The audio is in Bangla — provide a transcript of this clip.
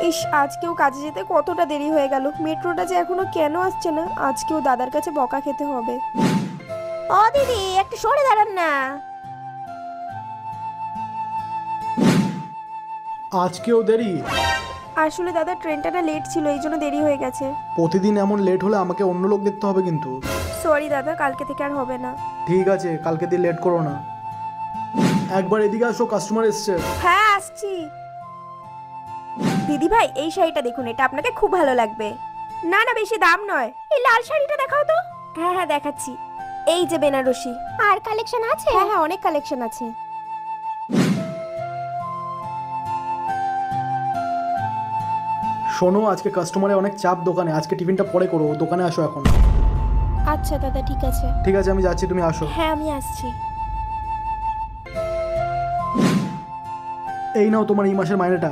ইস, আজকেও কাজে যেতে কতটা দেরি হয়ে গেল। মেট্রোটা যে এখনো কেন আসছে না, আজকেও দাদার কাছে বকা খেতে হবে। ও দিদি, একটু সরে দাঁড়ান না। আজকেও দেরি? আসলে দাদা ট্রেনটা না লেট ছিল, এই জন্য দেরি হয়ে গেছে। প্রতিদিন এমন লেট হলে আমাকে অন্য লোক দেখতে হবে কিন্তু। সরি দাদা, কালকে থেকে আর হবে না। ঠিক আছে, কালকে দিয়ে লেট করো না। একবার এদিকে আসো, কাস্টমার এসছে। হ্যাঁ, আসছি। দিদি ভাই, এই শাড়িটা দেখুন, এটা আপনাকে খুব ভালো লাগবে। না না, বেশি দাম নয়। এই লাল শাড়িটা দেখাও তো। হ্যাঁ হ্যাঁ, দেখাচ্ছি। এই যে বেনারসি। আর কালেকশন আছে? হ্যাঁ হ্যাঁ, অনেক কালেকশন আছে। শোনো, আজকে কাস্টমারে অনেক চাপ দোকানে, আজকে টিফিনটা পরে করো, দোকানে আসো এখন। আচ্ছা দাদা, ঠিক আছে। ঠিক আছে, আমি যাচ্ছি, তুমি আসো। হ্যাঁ, আমি আসছি। এই নাও তোমার এই মাসের মাইনেটা।